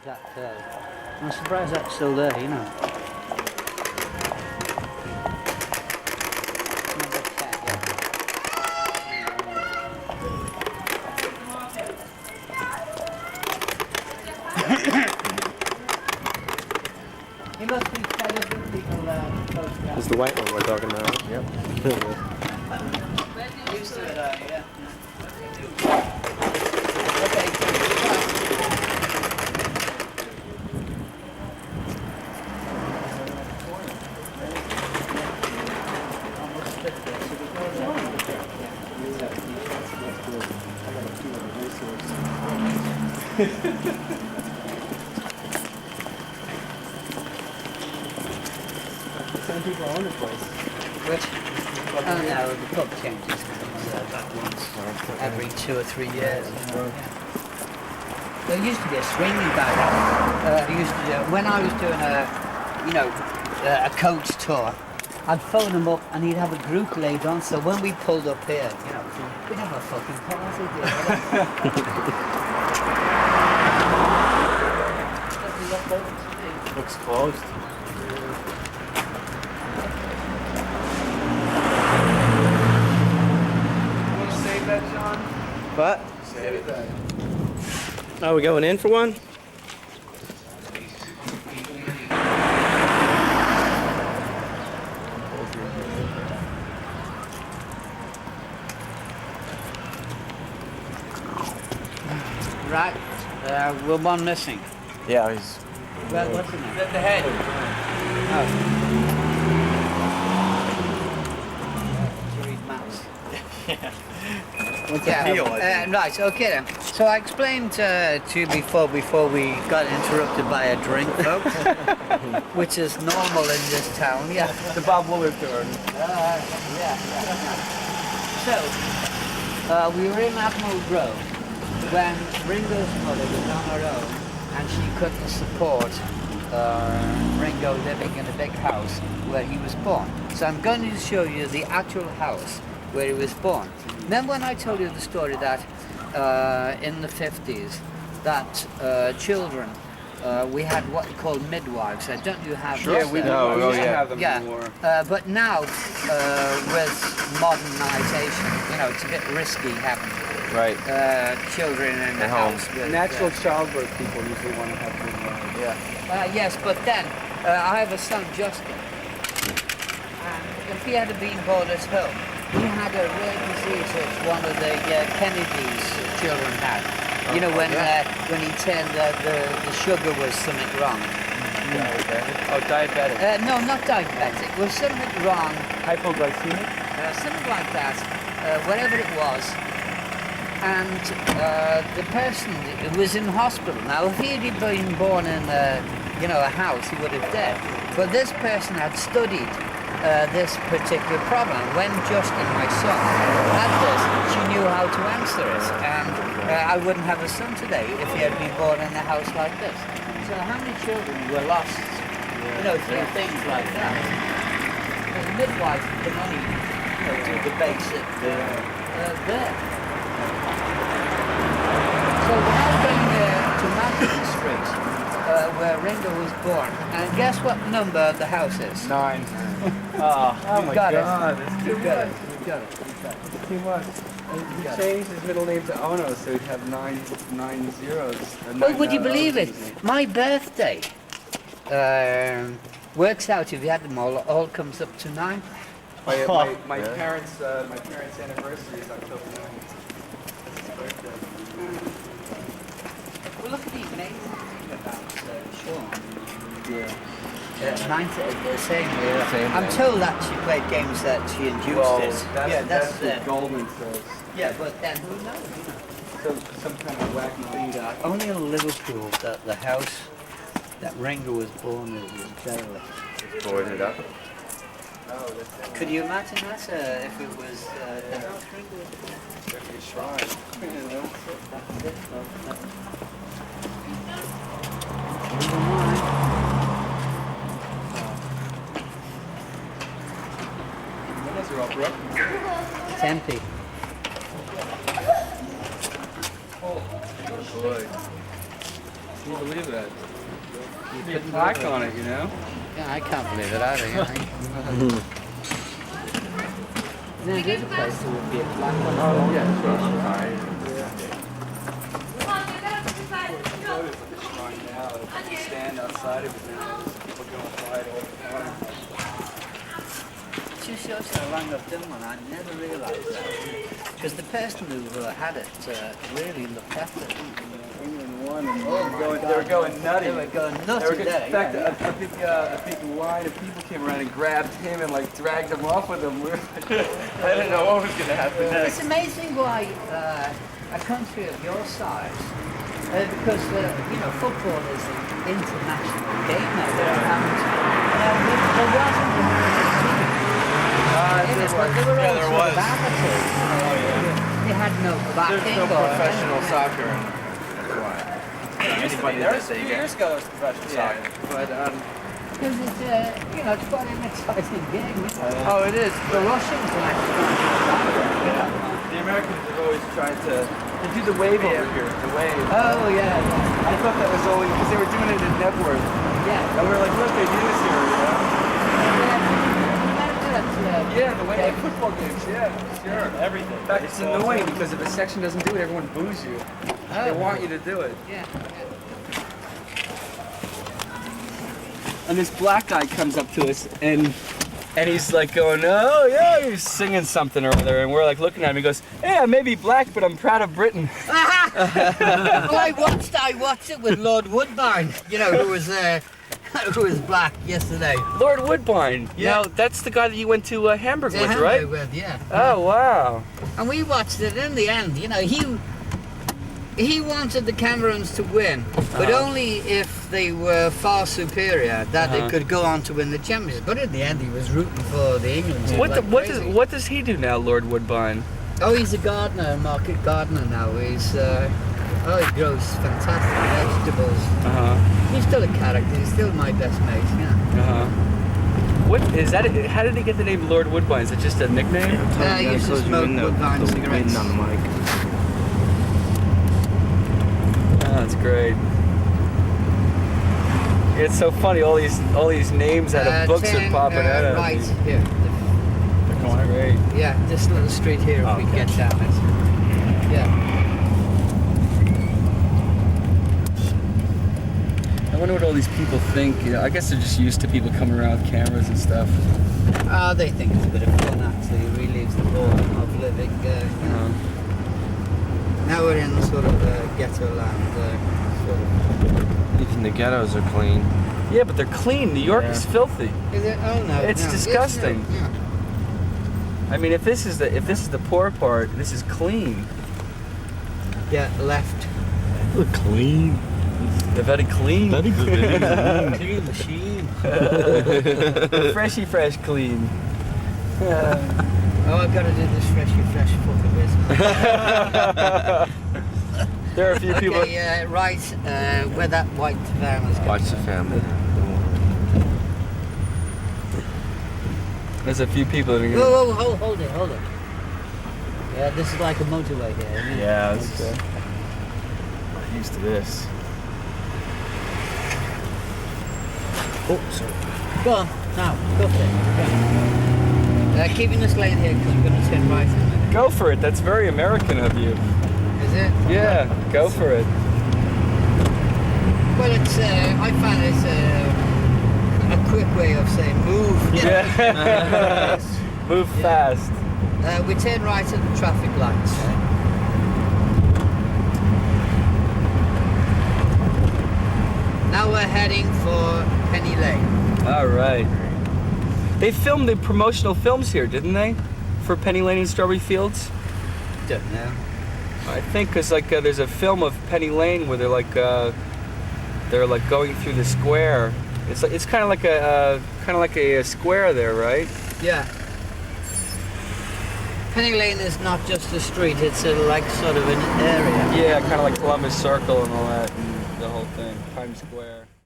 I'm surprised that's still there, you know. He must be fed up with people This is the white one we're talking about. Yep. used to it, yeah. Some people own the place. Which? Oh no, the pub changes about once every 2 or 3 years. There used to be a swinging back. When I was doing a coach tour, I'd phone him up and he'd have a group laid on. So when we pulled up here, we'd have a fucking party. Looks closed. That, John? What? Save that. Are we going in for one? Right, we're one missing. Yeah, he's. Well, what's the name? The head. Oh. To read maps. Yeah. What's the deal? Right, okay then. So I explained to you before we got interrupted by a drink, folks, which is normal in this town, yeah. The Bob Woolard turn. So, we were in Admiral Grove when Ringo's mother was on her own and she couldn't support Ringo living in a big house where he was born. So I'm going to show you the actual house where he was born. Then when I told you the story that in the 50s that children, we had what you call midwives. Don't you have Sure, this, we don't have them yeah, anymore. but now with modernisation, it's a bit risky having Right. children in the home. house. With, Natural childbirth people usually want to have midwives. Yeah. yes, but then I have a son, Justin, and if he had been born at home, he had a rare disease that one of the Kennedy's children had. When he turned the sugar was something wrong. Diabetic. Oh, diabetic. No, not diabetic. Was something wrong. Hypoglycemic. Something like that. Whatever it was. And the person was in hospital. Now, if he had been born in a house, he would have died. But this person had studied this particular problem. When Justin, my son, had this, she knew how to answer it. And I wouldn't have a son today if he had been born in a house like this. So how many children were lost, through things like that? The midwife can only, do the basic there. So we're now going to Madison Street, where Ringo was born. And guess what number the house is? 9. Oh my got God, it. it's You too got much. it. You got it. It's too much. He changed his middle name to Ono, so he'd have 9 zeros. Well, would you believe it? My birthday works out, if you had them all comes up to 9. My parents' anniversary is October 9th. That's his birthday. Well, look at the amazing thing about Sean. Yeah. The same year. Same I'm thing. told that she played games that she induced it. That's what Goldman says. Yeah, but then who knows? So some kind of wacky thing that. Only in Liverpool that the house that Ringo was born in was derelict. Boarded up. Oh, that's it. Could you imagine that if it was the house Ringo was born? Like a shrine. That's it. Windows are all broken. It's empty. Oh boy. couldn't believe that. Be a plaque on it, you know? Yeah, I can't believe it either. Then there's a place that would be a black one. Oh, yeah, sure. Stand outside of it now. People going by it all the time. It just shows how long I've done one. I never realised that. Because the person who had it really looked after it. England won, and they were going nutty. They were going nuts. In fact, a big line of people came around and grabbed him and like dragged him off with them. I didn't know what was going to happen next. It's amazing why a country of your size, because football is an international game now, and there wasn't a there was. Amateurs. They had no backing. There's no professional soccer. Anybody that A few years ago, there was professional soccer. But because it's it's quite an exciting game. oh, it is. The Russians are actually The Americans are always trying to. They do the wave over here. The wave. Oh yeah. I thought that was only because they were doing it in Knebworth. Yeah. And we were like, look, they do this here, you know? Yeah, the way like football games, yeah, sure. Everything. In fact, it's annoying because if a section doesn't do it, everyone boos you. They want you to do it. Yeah. And this black guy comes up to us and he's like going, oh yeah, he's singing something or other, and we're like looking at him. He goes, hey, I may be black, but I'm proud of Britain. Well, I watched it with Lord Woodbine, who was black yesterday. Lord Woodbine. Yeah. Now, that's the guy that you went to Hamburg with, Hamburg right? with, yeah. Oh wow. And we watched it. In the end, he wanted the Camerons to win, but only if they were far superior, that they could go on to win the championship. But in the end, he was rooting for the England. What does he do now, Lord Woodbine? Oh, he's a gardener, a market gardener now. He's he grows fantastic vegetables. He's still a character. He's still my best mate. Yeah. What is that? How did he get the name Lord Woodbine? Is it just a nickname? He used to smoke Woodbine cigarettes. on the mic. Oh, that's great. It's so funny. All these names out of books are popping out. Right here. The corner. Great. Yeah, this little street here. If we can get down it. Yeah. I wonder what all these people think. I guess they're just used to people coming around with cameras and stuff. They think it's a bit of fun. Actually, it relieves the boredom of living. Now we're in sort of ghetto land. Sort of. Even the ghettos are clean. Yeah, but they're clean. New York is filthy. Is it? Oh no. It's disgusting. Yeah. I mean, if this is the poor part, this is clean. Yeah, left. Clean. They're very clean. Very good. Clean machine. Freshy fresh clean. I've got to do this freshy fresh fucking business. There are a few people. Okay, right, where that white van is going. Watch the family. There's a few people that are gonna... Whoa, hold it. Yeah, this is like a motorway here, isn't it? Yeah, I'm used to this. Oh, sorry. Go on, now, go for it. Keeping this lane here because we're going to turn right in a minute. Go for it. That's very American of you. Is it? Yeah, go for it. Well, it's, I find it's a quick way of saying move. Yeah. Move fast. We turn right at the traffic lights. Now we're heading for Penny Lane. All right. They filmed the promotional films here, didn't they? For Penny Lane and Strawberry Fields? Don't know. I think because there's a film of Penny Lane where they're like going through the square. It's kind of like a square there, right? Yeah. Penny Lane is not just a street; it's like sort of an area. Yeah, kind of like Columbus Circle and all that, and the whole thing, Times Square.